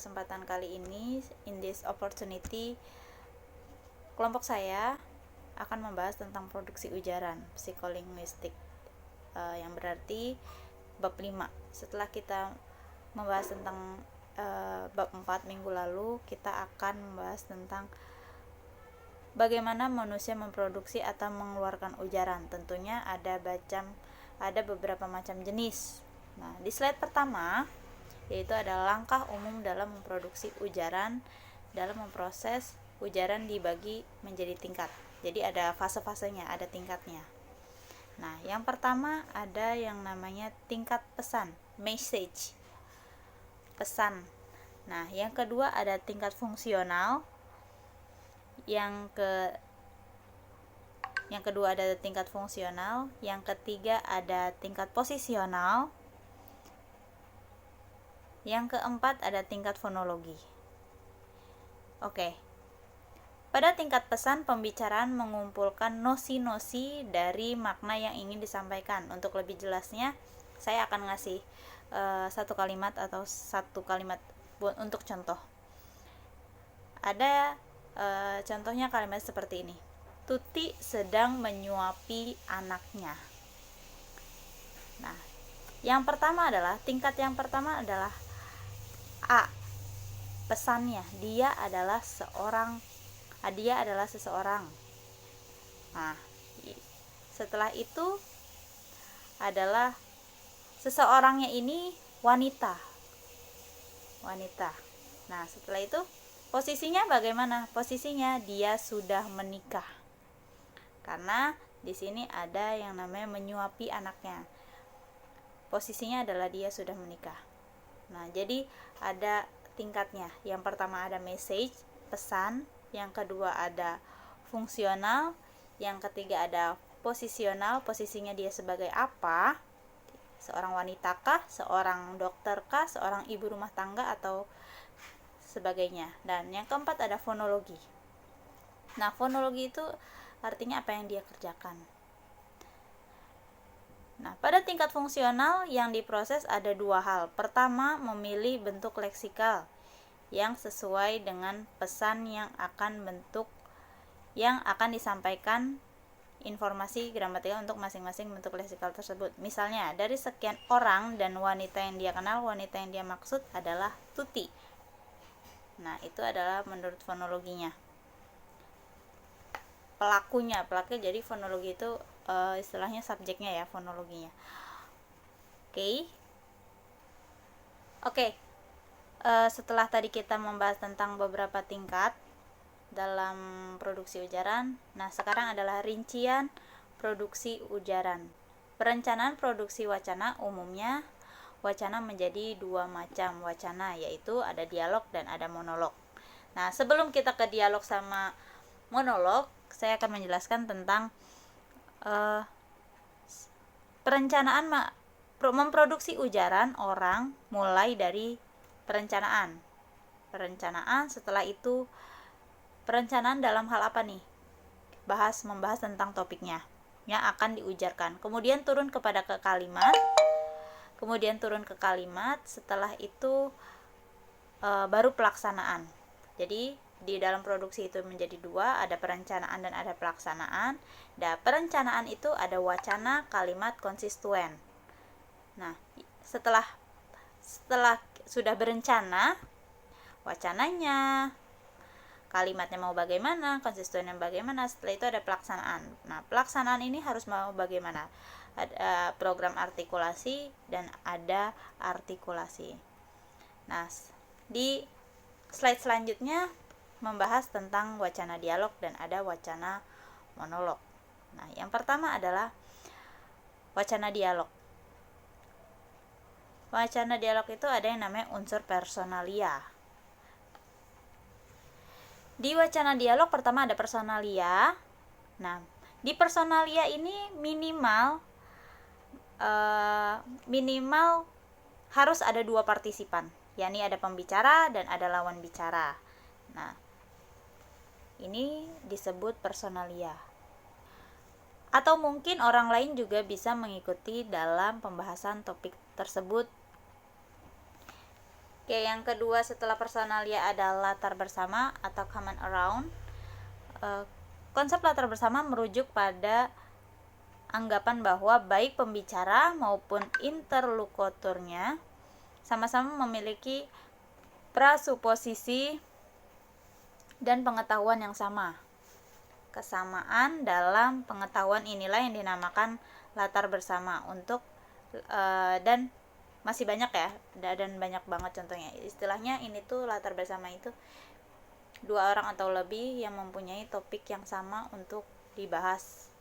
kesempatan kali ini, in this opportunity, kelompok saya akan membahas tentang produksi ujaran psikolinguistik, yang berarti bab 5. Setelah kita membahas tentang bab 4 minggu lalu, kita akan membahas tentang bagaimana manusia memproduksi atau mengeluarkan ujaran. Tentunya ada beberapa macam jenis. Nah, di slide pertama yaitu adalah langkah umum dalam memproduksi ujaran. Dalam memproses ujaran dibagi menjadi tingkat. Jadi ada fase-fasenya, ada tingkatnya. Nah, yang pertama ada yang namanya tingkat pesan, message, pesan. Nah, yang kedua ada tingkat fungsional. Yang kedua ada tingkat fungsional, yang ketiga ada tingkat posisional, yang keempat ada tingkat fonologi. Oke. Pada tingkat pesan, pembicaraan mengumpulkan nosi-nosi dari makna yang ingin disampaikan. Untuk lebih jelasnya, saya akan ngasih satu kalimat untuk contoh. Ada contohnya kalimat seperti ini. Tuti sedang menyuapi anaknya. Nah, tingkat yang pertama adalah A. Pesannya, dia adalah seseorang. Nah, setelah itu adalah seseorangnya ini wanita. Nah, setelah itu posisinya bagaimana? Posisinya dia sudah menikah. Karena di sini ada yang namanya menyuapi anaknya. Posisinya adalah dia sudah menikah. Nah, jadi ada tingkatnya. Yang pertama ada message, pesan, yang kedua ada fungsional, yang ketiga ada posisional, posisinya dia sebagai apa? Seorang wanita kah, seorang dokter kah, seorang ibu rumah tangga atau sebagainya. Dan yang keempat ada fonologi. Nah, fonologi itu artinya apa yang dia kerjakan. Nah, pada tingkat fungsional yang diproses ada dua hal. Pertama, memilih bentuk leksikal yang sesuai dengan pesan yang akan disampaikan, informasi gramatikal untuk masing-masing bentuk leksikal tersebut. Misalnya, dari sekian orang dan wanita yang dia kenal, wanita yang dia maksud adalah Tuti. Nah, itu adalah menurut fonologinya. Pelakunya jadi fonologi itu istilahnya subjeknya ya, fonologinya. Oke. Setelah tadi kita membahas tentang beberapa tingkat dalam produksi ujaran, nah sekarang adalah rincian produksi ujaran. Perencanaan produksi wacana umumnya wacana menjadi dua macam wacana, yaitu ada dialog dan ada monolog. Nah, sebelum kita ke dialog sama monolog, saya akan menjelaskan tentang perencanaan memproduksi ujaran orang mulai dari perencanaan. Setelah itu perencanaan dalam hal apa nih? Membahas tentang topiknya yang akan diujarkan. Kemudian turun ke kalimat, setelah itu baru pelaksanaan. Jadi di dalam produksi itu menjadi dua, ada perencanaan dan ada pelaksanaan. Dan perencanaan itu ada wacana, kalimat, konstituen. Nah, setelah sudah berencana wacananya, kalimatnya mau bagaimana, konstituennya bagaimana, setelah itu ada pelaksanaan. Nah, pelaksanaan ini harus mau bagaimana? Ada program artikulasi dan ada artikulasi. Nah, di slide selanjutnya membahas tentang wacana dialog dan ada wacana monolog. Nah, yang pertama adalah wacana dialog. Wacana dialog itu ada yang namanya unsur personalia. Di wacana dialog pertama ada personalia. Nah, di personalia ini minimal harus ada dua partisipan, yakni ada pembicara dan ada lawan bicara. Nah, ini disebut personalia. Atau mungkin orang lain juga bisa mengikuti dalam pembahasan topik tersebut. Oke, yang kedua setelah personalia adalah latar bersama atau common around. Konsep latar bersama merujuk pada anggapan bahwa baik pembicara maupun interlokutornya sama-sama memiliki prasuposisi dan pengetahuan yang sama. Kesamaan dalam pengetahuan inilah yang dinamakan latar bersama dan masih banyak ya, dan banyak banget contohnya. Istilahnya ini tuh latar bersama itu dua orang atau lebih yang mempunyai topik yang sama untuk dibahas.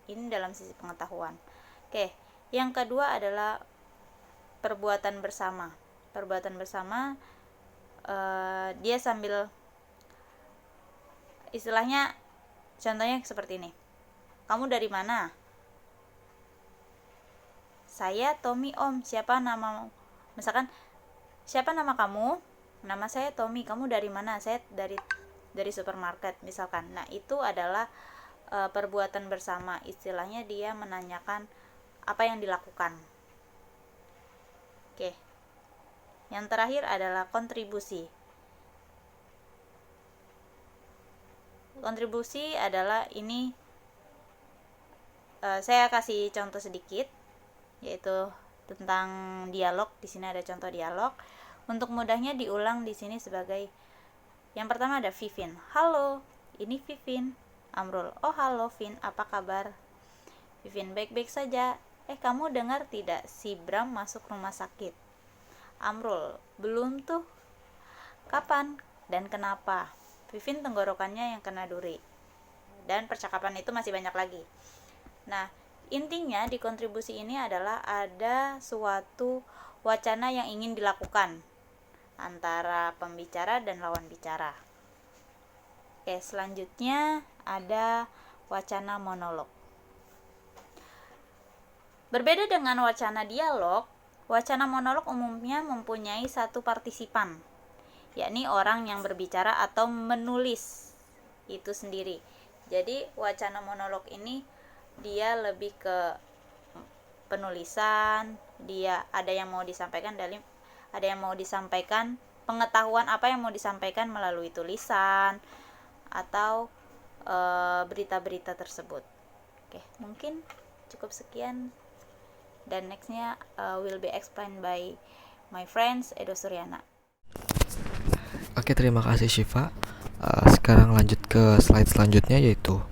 Ini dalam sisi pengetahuan. Oke, yang kedua adalah perbuatan bersama. Perbuatan bersama dia sambil istilahnya, contohnya seperti ini. Kamu dari mana? Saya Tommy om. Siapa nama? Misalkan, siapa nama kamu? Nama saya Tommy. Kamu dari mana? Saya dari supermarket misalkan. Nah, itu adalah perbuatan bersama. Istilahnya dia menanyakan apa yang dilakukan. Oke. Yang terakhir adalah kontribusi. Kontribusi adalah ini, saya kasih contoh sedikit, yaitu tentang dialog. Di sini ada contoh dialog. Untuk mudahnya diulang di sini sebagai yang pertama ada Vivin. Halo, ini Vivin. Amrul. Oh, halo Vin, apa kabar? Vivin, baik-baik saja. Kamu dengar tidak si Bram masuk rumah sakit? Amrul, belum tuh. Kapan dan kenapa? Vivin tenggorokannya yang kena duri. Dan percakapan itu masih banyak lagi. Nah, intinya di kontribusi ini adalah ada suatu wacana yang ingin dilakukan antara pembicara dan lawan bicara. Oke, selanjutnya ada wacana monolog. Berbeda dengan wacana dialog, wacana monolog umumnya mempunyai satu partisipan, yakni orang yang berbicara atau menulis itu sendiri. Jadi wacana monolog ini dia lebih ke penulisan, dia ada yang mau disampaikan pengetahuan apa yang mau disampaikan melalui tulisan atau berita-berita tersebut. Oke, mungkin cukup sekian, dan nextnya will be explained by my friends Edo Suryana. Oke, terima kasih Syifa. Sekarang lanjut ke slide selanjutnya, yaitu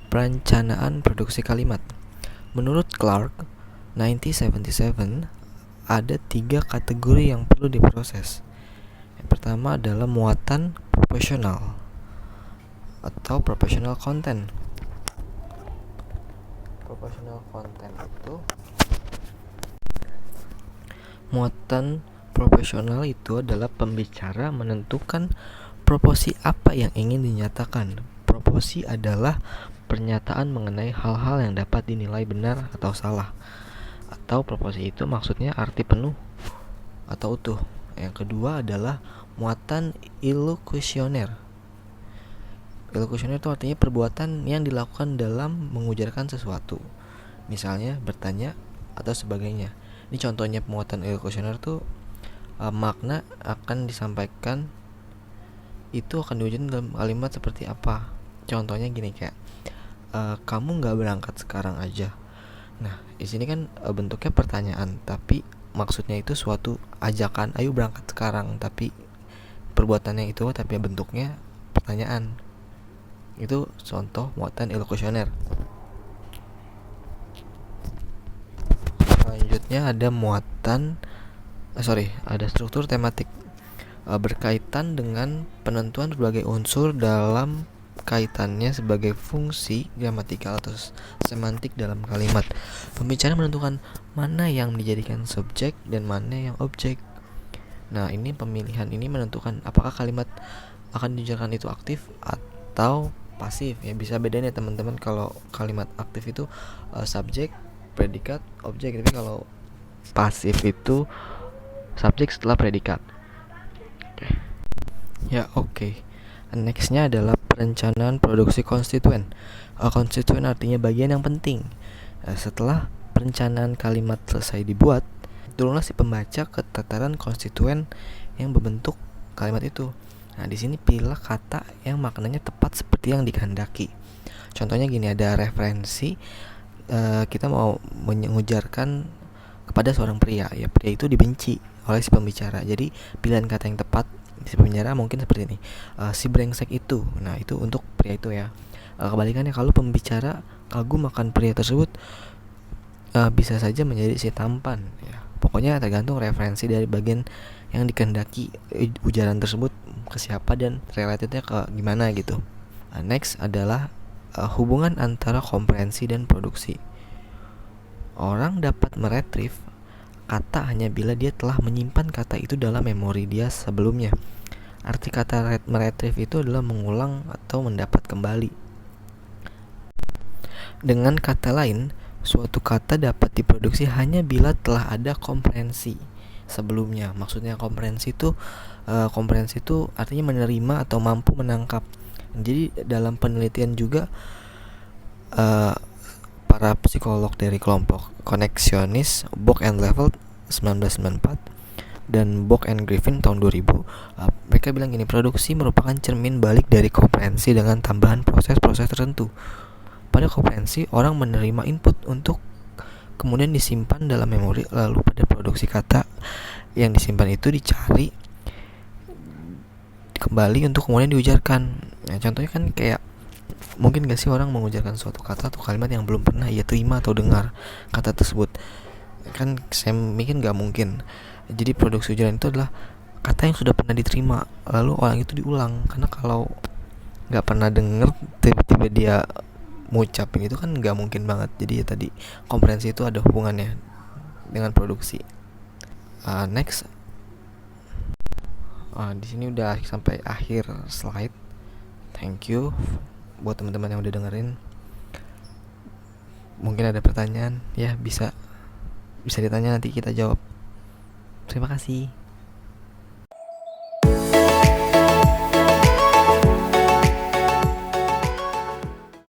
perencanaan produksi kalimat. Menurut Clark 1977, ada 3 kategori yang perlu diproses. Yang pertama adalah muatan profesional atau professional content. Professional content itu, muatan profesional itu adalah pembicara menentukan proposi apa yang ingin dinyatakan. Proposi adalah pernyataan mengenai hal-hal yang dapat dinilai benar atau salah. Atau proposi itu maksudnya arti penuh atau utuh. Yang kedua adalah muatan ilokusioner. Ilokusioner itu artinya perbuatan yang dilakukan dalam mengujarkan sesuatu. Misalnya bertanya atau sebagainya. Ini contohnya muatan ilokusioner tuh makna akan disampaikan itu akan diucapkan dalam kalimat seperti apa. Contohnya gini, kayak kamu nggak berangkat sekarang aja. Nah, di sini kan bentuknya pertanyaan, tapi maksudnya itu suatu ajakan, ayo berangkat sekarang, tapi perbuatannya itu tapi bentuknya pertanyaan. Itu contoh muatan ilokusioner. Selanjutnya ada ada struktur tematik, berkaitan dengan penentuan berbagai unsur dalam kaitannya sebagai fungsi gramatikal atau semantik dalam kalimat. Pembicara menentukan mana yang dijadikan subjek dan mana yang objek. Nah, ini pemilihan ini menentukan apakah kalimat akan diucapkan itu aktif atau pasif. Ya, bisa bedain ya teman-teman, kalau kalimat aktif itu subjek, predikat, objek. Tapi kalau pasif itu subjek setelah predikat. Oke. Nextnya adalah perencanaan produksi konstituen. Konstituen artinya bagian yang penting. Setelah perencanaan kalimat selesai dibuat, turunlah si pembaca ke tataran konstituen yang membentuk kalimat itu. Nah, di sini pilihlah kata yang maknanya tepat seperti yang dikehendaki. Contohnya gini, ada referensi kita mau mengujarkan kepada seorang pria, ya pria itu dibenci oleh si pembicara. Jadi pilihan kata yang tepat si pembicara mungkin seperti ini, si brengsek itu. Nah, itu untuk pria itu ya. Kebalikannya, kalau pembicara kagum akan pria tersebut, bisa saja menjadi si tampan ya. Pokoknya tergantung referensi dari bagian yang dikehendaki ujaran tersebut ke siapa dan relatednya ke gimana gitu. Next adalah hubungan antara komprehensi dan produksi. Orang dapat meretrieve kata hanya bila dia telah menyimpan kata itu dalam memori dia sebelumnya. Arti kata meretrieve itu adalah mengulang atau mendapat kembali. Dengan kata lain, suatu kata dapat diproduksi hanya bila telah ada komprehensi sebelumnya. Maksudnya komprehensi itu artinya menerima atau mampu menangkap. Jadi dalam penelitian juga para psikolog dari kelompok koneksionis Bock and Level 1994 dan Bock and Griffin tahun 2000, mereka bilang gini, produksi merupakan cermin balik dari komprehensi dengan tambahan proses-proses tertentu. Pada komprehensi, orang menerima input untuk kemudian disimpan dalam memori, lalu pada produksi kata yang disimpan itu dicari kembali untuk kemudian diujarkan. Nah, contohnya kan kayak mungkin gak sih orang mengujarkan suatu kata atau kalimat yang belum pernah ia terima atau dengar kata tersebut. Kan saya mikir gak mungkin. Jadi produksi ujaran itu adalah kata yang sudah pernah diterima lalu orang itu diulang. Karena kalau gak pernah denger tiba-tiba dia ngucapin itu kan gak mungkin banget. Jadi ya tadi komprehensi itu ada hubungannya dengan produksi. Next, di sini udah sampai akhir slide. Thank you buat teman-teman yang udah dengerin. Mungkin ada pertanyaan ya, bisa ditanya, nanti kita jawab. Terima kasih.